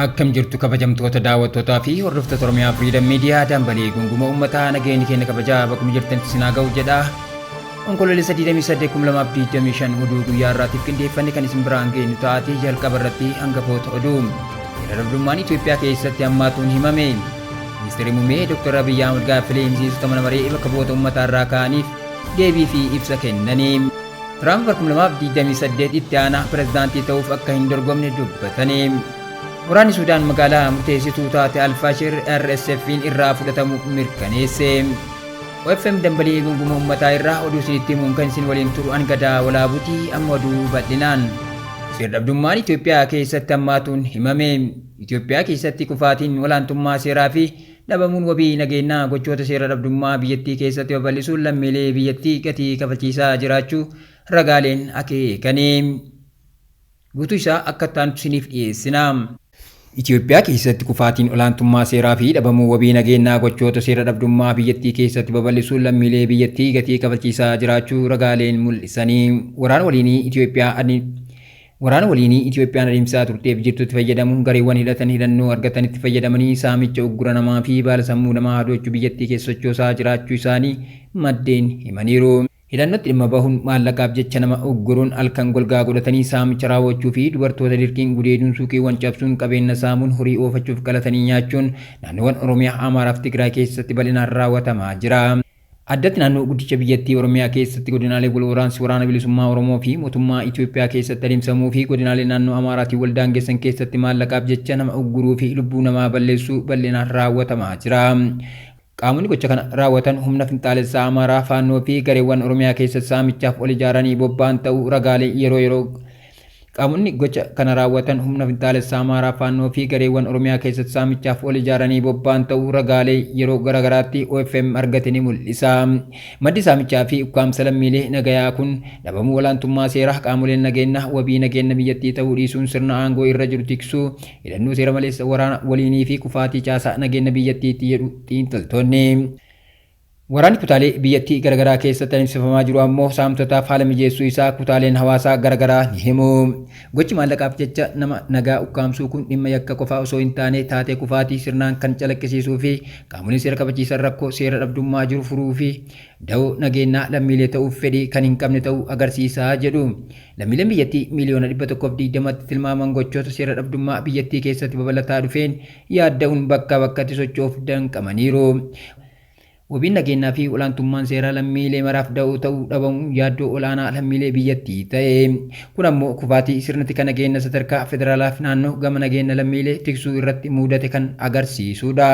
Akkam jirtu kabajamtoota daawwattootaa fi hordoftoota Oromiyaa Freedom Media dambalee gunguma uummataa nageenyi keenya kabajaa bakkuma jirtanitti sinaa ga'u jedha. Onkoloolessa 28 oduu guyyaa irraatiif qindeeffanne kan isin biraan geenyu taatee jalqaba irratti hangafoota oduu. Seera dhabdummaan Itoophiyaa keessatti hammaatuun himame. Ministeerri muummee Dr. Abiyyi Ahmed gaaffilee miseensota mana maree bakka bu'oota uummataa irraa ka'aniif deebii fi ibsa kennani. Tiraamp 2028 itti aanaa pirezidaantii ta'uuf akka hin dorgomne dubbatani. Waraanni Suudaan magaalaa murteessituu taate Alfaashir RSF'n irraa fudhatamu mirkaneesse. OFM dambalii gunguma uummataa irraa oduu isinitti himuun kan isin waliin turu Angadaa Walaabuutii amma oduu bal'inaan. Seera dhabdummaan Itoophiyaa keessatti hammaatuun himame. Itoophiyaa keessatti kufaatiin olaantummaa seeraa fi dhabamuun wabii nageenyaa gochoota seera dhabdummaa biyyattii keessatti babal'isuun lammiilee biyyattii gatii kafalchiisaa jiraachuu ragaaleen akeekani. Guutuu isaa akka ta'an isiniif dhiyeessina. Itoophiyaa keessatti kufaatiin olaantummaa seeraa fi dhabamuu wabii nageenyaa gochoota seera dhabdummaa biyyattii keessatti babal'isuun lammiilee biyyattii gatii kafalchiisaa jiraachuu ragaaleen mul'isanii. Waraana waliinii Itoophiyaan adeemsaa turteef jirtutti fayyadamuun gareewwan hidhatan hidhannoo argatanitti fayyadamanii saamicha uggura namaa fi baala sammuu namaa hadochuu biyyattii keessa sochoosaa jiraachuu isaanii maddeen himaniiru. Hidhannootti dhimma bahuun maallaqaaf jecha nama ugguruun halkan golgaa godhatanii saamicha raawwachuu fi dubartoota dirqiin gudeeduun suuqiiwwan cabsuun qabeenya saamuun horii oofachuuf qalatanii nyaachuun naannoowwan Oromiyaa, Amaaraa fi Tigraay keessatti bal'inaan raawwatamaa jira. Addatti naannoo guddicha biyyattii Oromiyaa keessatti godinaalee wal waraansi waraana bilisummaa Oromoo fi mootummaa Itoophiyaa keessatti adeemsamuu fi godinaalee naannoo Amaaraatiin waldaangeessan keessatti maallaqaaf jecha nama ugguruu fi lubbuu namaa balleessuu bal'inaan raawwatamaa jira. Qaamonni gocha kana raawwatan humna finxaalessaa Amaaraa faannoo fi gareewwan Oromiyaa keessatti saamichaaf ol ijaaranii bobba'an ta'uu ragaalee yeroo qaamonni gocha kana raawwatan humna finxaalessaa Amaaraa faannoo fi gareewwan Oromiyaa keessatti saamichaaf ol ijaaranii bobba'an ta'uu ragaalee yeroo garaagaraatti OFM argate ni mul'isa. Maddi saamichaa fi ukkaamsa lammiilee nagayaa kun dhabamuu olaantummaa seeraa qaamoleen nageenyaa wabii nageenya biyyattii ta'uu dhiisuun sirna aangoo irra jiru tiksuu hidhannoo seera maleessa waraana waliinii fi kufaatii caasaa nageenya biyyattiitti jedhu xiinxaltoonni. Waraanni kutaalee biyyattii garaagaraa keessatti adeemsifamaa jiru ammoo saamtotaaf haala mijeessuu isaa kutaaleen hawaasaa garaagaraa ni himu. Gochi maallaqaaf jecha nama nagaa ukkaamsuu kun dhimma yakka qofaa osoo hin taane taatee kufaatii sirnaan kan calaqqisiisuu fi qaamoleen seera kabachiisan rakkoo seera dhabdummaa jiru furuu fi da'oo nageenyaa lammiilee ta'uuf fedhii kan hin qabne ta'uu agarsiisaa jedhu. Lammiileen biyyattii miliyoona 120tti tilmaaman gochoota seera dhabdummaa biyyattii keessatti babal'ataa dhufeen yaadda'uun bakkaa bakkatti socho'uuf danqamaniiru. Wabiin nageenyaa fi olaantummaan seeraa lammiilee maraaf da'oo ta'uu dhabamuun yaaddoo olaanaa lammiilee biyyattii ta'e. Kun ammoo kufaatii sirna tika nageenya sadarkaa federaalaa fi naannoo gama nageenya lammiilee tiksuu irratti mudate kan agarsiisudha.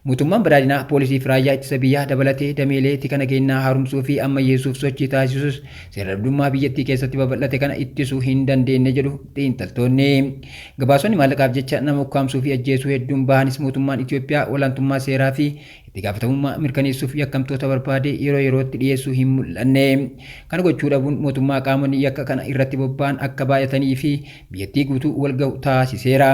Mootummaan badhaadhinaa poolisii fi raayyaa ittisa biyyaa dabalatee dameelee tika nageenyaa haaromsuu fi ammayyeessuuf sochii taasisus seera dhabdummaa biyyattii keessatti babal'ate kana ittisuu hin dandeenye jedhu xiinxaltoonni. Gabaasonni maallaqaaf jecha nama ukkaamsuu fi ajjeesuu hedduun bahanis mootummaan Itoophiyaa olaantummaa seeraa fi itti gaafatamummaa mirkaneessuuf yakkamtoota barbaade yeroo yerootti dhiyeessuu hin mul'anne. Kana gochuu dhabuun mootummaa qaamonni yakka kana irratti bobba'an akka baay'atanii fi biyyattii guutuu wal ga'u taasiseera.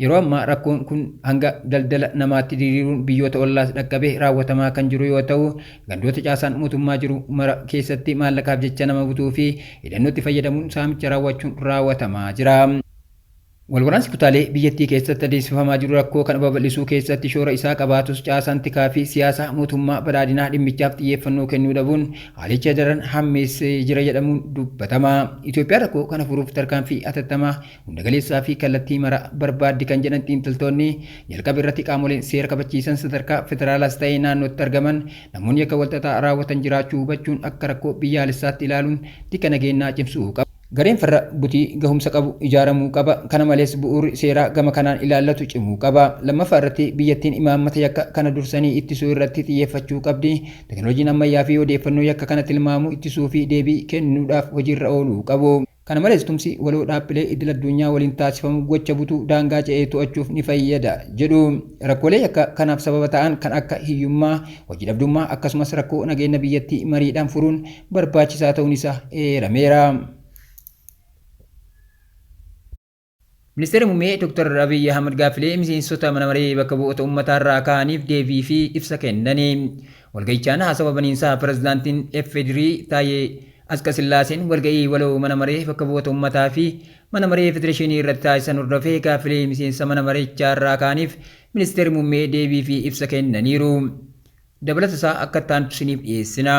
Yeroo ammaa rakkoon kun hanga daldala namaatti diriiruun biyyoota ollaas dhaqqabee raawwatamaa kan jiru yoo ta'u, gandoota caasaan mootummaa jiru mara keessatti maallaqaaf jecha nama butuu fi hidhannootti fayyadamuun saamicha raawwachuun raawwatamaa jira. Walwaraansi kutaalee biyyattii keessatti adeemsifamaa jiru rakkoo kana babal'isuu keessatti shoora isaa qabaatus caasaan tikaa fi siyaasa mootummaa badhaadhinaa dhimmichaaf xiyyeeffannoo kennuu dhabuun haalicha daran hammeessee jira jedhamuun dubbatama. Itoophiyaan rakkoo kana furuuf tarkaanfii atattamaa hunda galeessaa fi kallattii mara barbaaddi kan jedhan xiinxaltoonni jalqaba irratti qaamoleen seera kabachiisan sadarkaa federaalaas ta'ee naannootti argaman namoonni akka walxaxaa raawwatan jiraachuu hubachuun akka rakkoo biyyaalessaatti ilaaluun tika nageenyaa cimsuu qaba. Gareen farra butii gahumsa qabu ijaaramuu qaba. Kana malees bu'uurri seeraa gama kanaan ilaallatu cimuu qaba. Lammaffaa irratti biyyattiin imaammata yakka kana dursanii ittisuu irratti xiyyeeffachuu qabdi. Teknooloojiin ammayyaa fi odeeffannoo yakka kana tilmaamu ittisuu fi deebii kennuudhaaf hojiirra ooluu qabu. Kana malees tumsi waloo dhaabbilee idil addunyaa waliin taasifamu gocha butuu daangaa ce'ee to'achuuf ni fayyada jedhu. Rakkoolee yakka kanaaf sababa ta'an kan akka hiyyummaa, hojii dhabdummaa akkasumas rakkoo nageenya biyyattii mariidhaan furuun barbaachisaa ta'uun isaa eerameera. Ministeerri muummee Dr. Abiyyi Ahmed gaaffilee miseensota mana maree bakka bu'oota uummataa irraa ka'aniif deebii fi ibsa kennani. Walgahichaan haasawa baniinsaa pirezidaantiin FDRI Taayee Askasillaaseen walga'ii waloo mana maree bakka bu'oota uummataa fi mana maree federeeshinii irratti taasisan hordofee gaaffilee miseensa mana mareechaa irraa kaaniif ministeerri muummee deebii fi ibsa kennaniiru. Dabalata isaa akka ta'an isiniif dhiyeessina.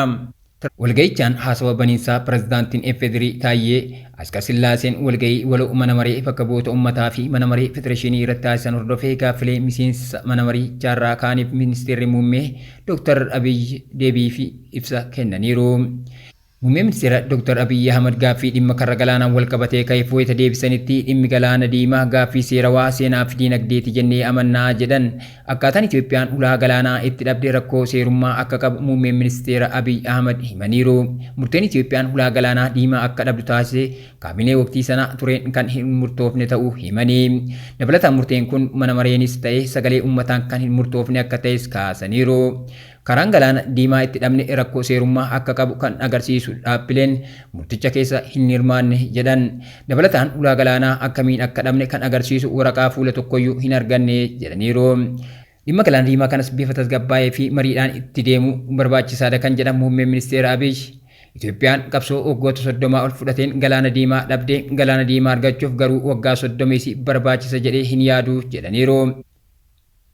Walga'ichaan haasawa baniinsaa pirezidaantiin FDRI Taayyee Askasillaaseen walga'ii waloo mana maree bakka bu'oota uummataa fi mana maree federeeshinii irratti taasisan hordofee gaaffilee miseensa mana mareechaa irraa kaaniif ministeerri muummee Dr. Abiyyi deebii fi ibsa kennaniiru. Muummeen ministeera Dr. Abiyyi Ahmad gaaffii dhimma karra galaanaan wal qabatee ka'eef wayita deebisanitti dhimmi galaana diimaa gaaffii seerawaa seenaa fi diinagdeeti jennee amannaa jedhan. Akkaataan Itoophiyaan ulaa galaanaa itti dhabdee rakkoo seerummaa akka qabu muummeen ministeera Abiyyi Ahmad himaniiru. Murteen Itoophiyaan ulaa galaanaa diimaa akka dhabdu taasise kaabinee waqtii sana tureen kan hin murtoofne ta'uu himanii. Dabalataan murteen kun mana mareenis ta'ee sagalee uummataan kan hin murtoofne akka ta'es kaasaniiru. Karaan galaana diimaa itti dhabne rakkoo seerummaa akka qabu kan agarsiisu dhaabbileen murticha keessa hin hirmaanne jedhan. Dabalataan ulaa galaanaa akkamiin akka dhabne kan agarsiisu waraqaa fuula tokkoyyuu hin arganne jedhaniiru. Dhimma galaana diimaa kanas bifa tasgabbaa'ee fi mariidhaan itti deemuu barbaachisaadha kan jedhan muummeen ministeera Abiyyi. Itoophiyaan qabsoo waggoota 30 ol fudhateen galaana diimaa dhabdee galaana diimaa argachuuf garuu waggaa 30 barbaachisa jedhee hin yaadu jedhaniiru.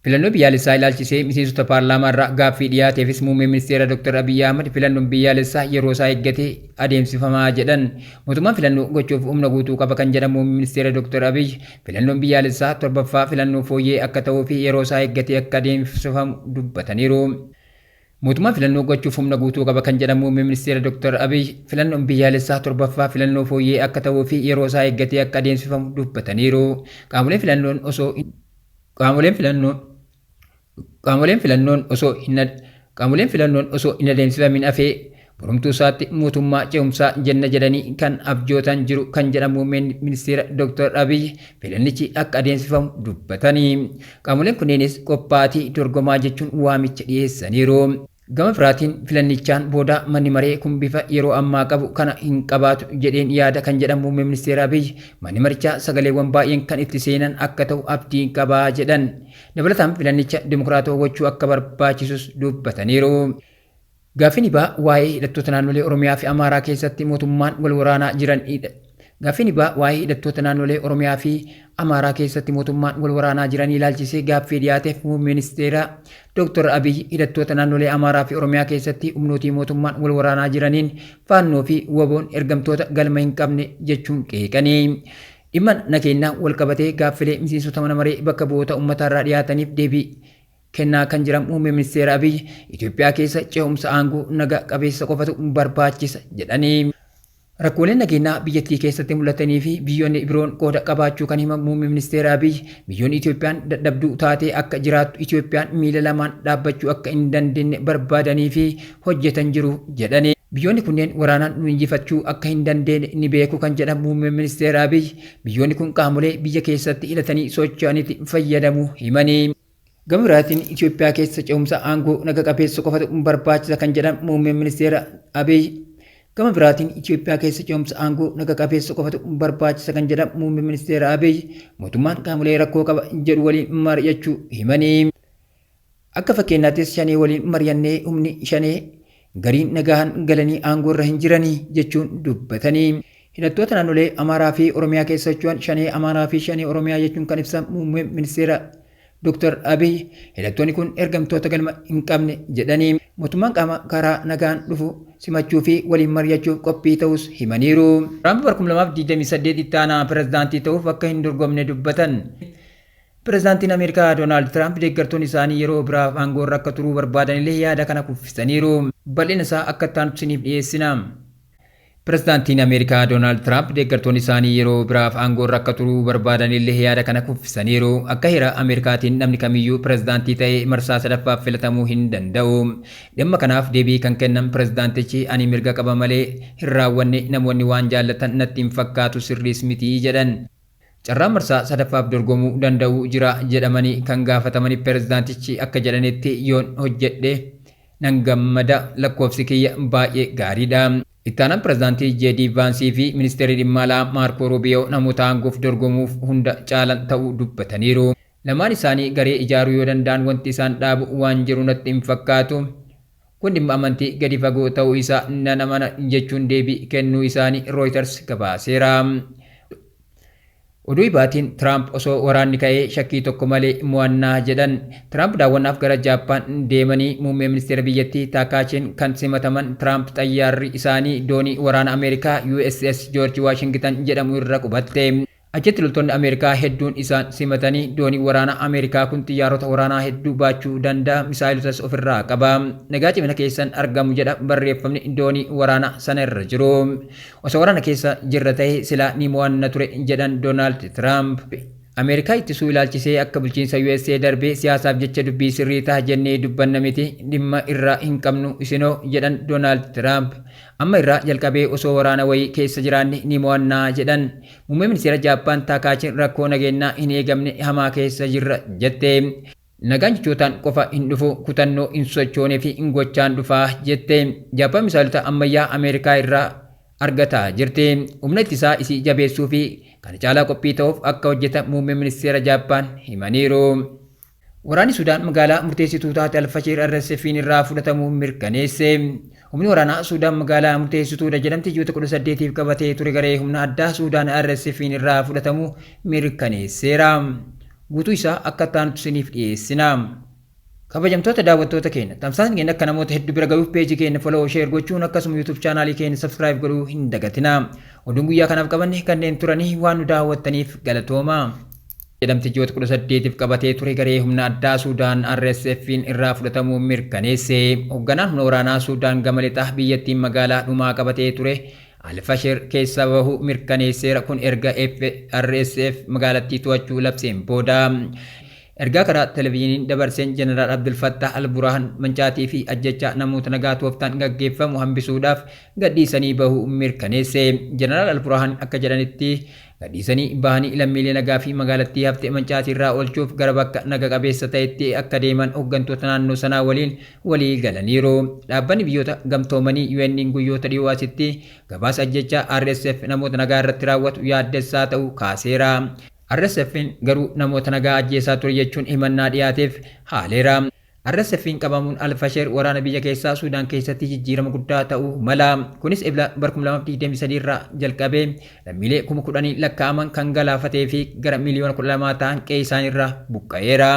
Filannoo biyyaalessaa ilaalchisee miseensota paarlaamaa irraa gaaffii dhiyaateefis muummeen ministeera Dr. Abiyyi Ahmad filannoon biyyaalessaa yeroo isaa eeggatee adeemsifamaa jedhan. Mootummaan filannoo gochuuf humna guutuu qaba kan jedhan muummeen ministeera Dr. Abiyyi filannoon biyyaalessaa torbaffaa filannoo fooyyee akka ta'uu fi yeroo isaa eeggatee akka adeemsifamu dubbataniiru. Mootummaan filannoo gochuuf humna guutuu qaba kan jedhan muummeen ministeera Dr. Abiyyi filannoon biyyaalessaa torbaffaa filannoo fooyyee akka ta'uu fi yeroo isaa eeggatee akka adeemsifamu dubbataniiru. Qaamoleen filannoon osoo hin adeemsifamin hafee borumtuu isaatti mootummaa ce'umsaa jenna jedhanii kan abjootan jiru kan jedhan muummeen ministeera Dr. Abiyyi filannichi akka adeemsifamu dubbatanii. Qaamoleen kunneenis qophaatii dorgomaa jechuun waamicha dhiyeessaniiru. Gama biraatiin filannichaan booda manni maree kun bifa yeroo ammaa qabu kana hin qabaatu jedheen yaada kan jedhan muummeen ministeera Abiyyi manni marichaa sagaleewwan baay'een kan itti seenan akka ta'u abdii qabaa jedhan. Dabalataan filannicha dimokiraatawaa gochuu akka barbaachisus dubbataniiru. Gaaffiin dhibaa waa'ee hidhattoota naannolee Oromiyaa fi Amaaraa keessatti mootummaan wal waraanaa jiranidha. Gaaffiin dhibaa waa'ee hidhattoota naannolee Oromiyaa fi Amaaraa keessatti mootummaan wal waraanaa jiranii ilaalchisee gaaffii dhiyaateef muummeen ministeera Dr. Abiyyi hidhattoota naannolee Amaaraa fi Oromiyaa keessatti humnootii mootummaan wal waraanaa jiraniin faannoo fi waboon ergamtoota galma hin qabne jechuun qeeqanii. Dhimma nageenyaa wal qabatee gaaffilee miseensota mana maree bakka bu'oota uummataa irraa dhiyaataniif deebii kennaa kan jiran muummeen ministeera Abiyyi Itoophiyaa keessa ce'umsa aangoo naga qabeessa qofatu barbaachisa jedhanii. Rakkooleen nageenyaa biyyattii keessatti mul'atanii fi biyyoonni biroon qooda qabaachuu kan himan muummeen ministeera Abiyyi biyyoonni Itoophiyaan dadhabduu taatee akka jiraattu Itoophiyaan miila lamaan dhaabbachuu akka hin dandeenye barbaadanii fi hojjetan jiru jedhanii. Biyyoonni kunneen waraanaan nu injifachuu akka hin dandeenye ni beeku kan jedhan muummeen ministeera Abiyyi biyyoonni kun qaamolee biyya keessatti hidhatanii socho'anitti fayyadamuu himanii. Gama biraatiin Itoophiyaa keessa ce'umsa aangoo naga qabeessa qofatu barbaachisa kan jedhan muummeen ministeera Abiyyi. Gama biraatiin Itoophiyaa keessa ce'umsa aangoo naga qabeessa qofatu barbaachisa kan jedhan muummeen ministeera Abiyyi mootummaan qaamolee rakkoo qaba jedhu waliin mari'achuu himanii. Akka fakkeenyaattis shanee waliin mari'annee humni shanee gariin nagahan galanii aangoo irra hin jiranii jechuun dubbatanii. Hidhattoota naannolee Amaaraa fi Oromiyaa keessa socho'an shanee Amaaraa fi shanee Oromiyaa jechuun kan ibsan muummeen ministeera Dr. Abiyyi hidhattoonni kun ergamtoota galma hin qabne jedhanii mootummaan qaama karaa nagaan dhufu simachuu fi waliin mari'achuuf qophii ta'us himaniiru. Tiraamp bara 2028 itti aanaa pirezidaantii ta'uuf akka hin dorgomne dubbatan. Pirezidaantiin Ameerikaa Doonaald Tiraamp deeggartoonni isaanii yeroo biraaf aangoo irra akka turuu barbaadanillee yaada kana kuffisaniiru. Bal'ina isaa akka ta'an isiniif dhiyeessina. Pirezidaantiin Ameerikaa Doonaald Tiraamp deeggartoonni isaanii yeroo biraaf aangoo irra akka turuu barbaadanillee yaada kana kuffisaniiru. Akka heera Ameerikaatiin namni kamiyyuu pirezidaantii ta'ee marsaa sadaffaaf filatamuu hin danda'u. Dhimma kanaaf deebii kan kennan pirezidaantichi ani mirga qaba malee hin raawwanne namoonni waan jaallatan natti hin fakkaatu sirriis miti jedhan. Carraan marsaa sadaffaaf dorgomuu danda'u jira jedhamanii kan gaafatamanii pirezidaantichi akka jedhanitti yoon hojjedhe nan gammada lakkoofsi kiyya baay'ee gaariidha. Ittaanaan pirezidaantii J.D. Vaansii fi ministeerri dhimma alaa Maarko Ruubiyoo namoota aangoof dorgomuuf hunda caalan ta'uu dubbataniiru. Lamaan isaanii garee ijaaruu yoo danda'an wanti isaan dhaabu waan jiru natti hin fakkaatu. kun dhimma amantii gadi fagoo ta'uu isaa nan amana jechuun deebii kennuu isaanii Reuters gabaaseera. Oduu baatiin Trump osoo waraanni ka'ee shakkii tokko malee mo'annaa jedhan. Trump daawwannaaf gara Jaappaan deemanii muummee ministeera biyyattii Taakaachiin kan simataman Trump xayyaarri isaanii doonii waraana Ameerikaa USS George Washington jedhamu irra qubatte. Achitti loltoonni Ameerikaa hedduun isaan simatanii doonii waraana Ameerikaa kun xiyyaarota waraanaa hedduu baachuu danda'a misaayilotas ofirraa qaba. Nagaa cimina keessan argamu jedha barreeffamni doonii waraana sana irra jiru. Osoo waraana keessa jirra ta'e silaa ni mo'anna ture jedhan Donald Trump. Ameerikaa ittisuu ilaalchisee akka bulchiinsa USA darbee siyaasaaf jecha dubbii sirrii ta'a jennee dubbanna miti dhimma irraa hin qabnu isinoo jedhan Donald Trump. Amma irraa jalqabee osoo waraana wayii keessa jiraanne ni mo'annaa jedhan. Muummee ministeera Jaappaan Taakaachiin rakkoo nageenyaa hin eegamne hamaa keessa jirra jette. Nagaan jechootaan qofa hin dhufu kutannoo hin sochoonee fi hin gochaan dhufaa jette. Jaappaan misaalota ammayyaa Ameerikaa irraa argataa jirti. Humna ittisaa isii jabeessuu fi kana caalaa qophii ta'uuf akka hojjeta muummee ministeera Jaappaan himaniiru. Waraanni Sudaan magaalaa murteessituu taate Alfashir RSF'n irraa fudhatamuu mirkaneesse. Humni waraanaa Sudaan magaalaa murteessituudha jedhamti ji'oota 18f qabatee ture garee humna addaa Sudaan RSF'n irraa fudhatamuu mirkaneesseera. Guutuu isaa akka taanutti isiniif dhiyeessina. Kabajamtoota daawwattoota keenya tamsaasni keenya akka namoota hedduu bira gahuuf peejii keenya follow share gochuun akkasuma YouTube chaanaalii keenya subscribe godhuu hin dagatina. Oduun guyyaa kanaaf qabanne kanneen turanii waan nu daawwattaniif galatooma. Jedhamti ji'oota 18f qabatee ture garee humna addaa Sudaan RSF'n irraa fudhatamuu mirkaneesse. Hoogganaan humna waraanaa Sudaan gama lixaa biyyattiin magaalaa dhumaa qabatee ture Alfashir keessa bahu mirkaneesseera. Kun erga RSF magaalattii to'achuu labseen booda. Ergaa karaa televezyiiniin dabarseen Jeneraal Abdul Fattah Al-Burhaan mancaatii fi ajjecha namoota nagaa tooftaan gaggeeffamu hambisuudhaaf gadhiisanii bahuu mirkaneesse. Jeneraal Al-Burhaan akka jedhanitti gadhiisanii bahanii lammiilee nagaa fi magaalattii haftee mancaatii irraa oolchuuf gara bakka naga qabeessa ta'etti akka deeman hooggantoota naannoo sanaa waliin walii galaniiru. Dhaabbanni biyyoota gamtoomanii UN'n guyyoota dhiyoo asitti gabaasa ajjecha RSF namoota nagaa irratti raawwatu yaaddessaa ta'uu kaaseera. RSF'n garuu namoota nagaa ajjeesaa ture jechuun himannaa dhiyaateef haaleera. RSF'n qabamuun Alfashir waraana biyya keessaa Sudaan keessatti jijjiirama guddaa ta'uu mala. Kunis ebla 2023 irraa jalqabee lammiilee 10,000 lakkaa'aman kan galaafatee fi gara miliyoona 12 ta'an qe'ee isaaniirraa buqqa'eera.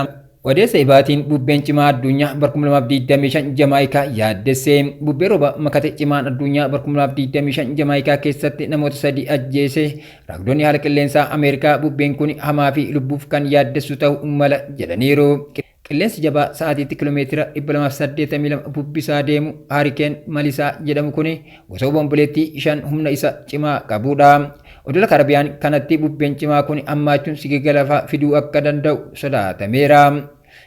Odeessa ibaatiin bubbeen cimaa addunyaa 2025 Jamaayikaa yaaddesse. Bubbee rooba makate cimaan addunyaa 2025 Jamaayikaa keessatti namoota 3 ajjeese. Raagdonni haala qilleensaa Ameerikaa bubbeen kun hamaa fi lubbuuf kan yaaddessu ta'uu mala jedhaniiru. Qilleensi jabaa sa'aatiitti kiiloomeetira 282 bubbisaa deemu Haarikeen Malisaa jedhamu kun gosa bomboleettii 5 humna isa cimaa qabudha. Odola Karabiyaan kanatti bubbeen cimaa kun hammaachuun sigigala lafaa fiduu akka danda'u sodaatameera.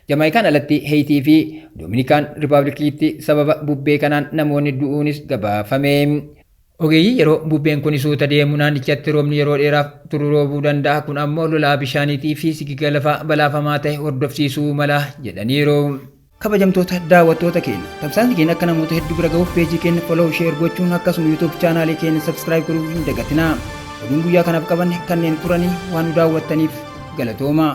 Jamaayikaan alatti Heeyitii fi Doominikaan Rippaabilikiitti sababa bubbee kanaan namoonni du'uunis gabaafame. Ogeeyyii yeroo bubbeen kun suuta deemu naannichatti roobni yeroo dheeraaf turu roobuu danda'a. Kun ammoo lolaa bishaaniitii fi sigigala lafaa balaafamaa ta'e hordofsiisuu mala jedhaniiru. Kabajamtoota daawwattoota keenya tamsaasni keenya akka namoota hedduu bira gahuuf peejii keenya follow share gochuun akkasuma YouTube chaanaalii keenya subscribe godhuu hin dagatinaa. Oduun guyyaa kanaaf qabanne kanneen turanii waan nu daawwattaniif galatooma.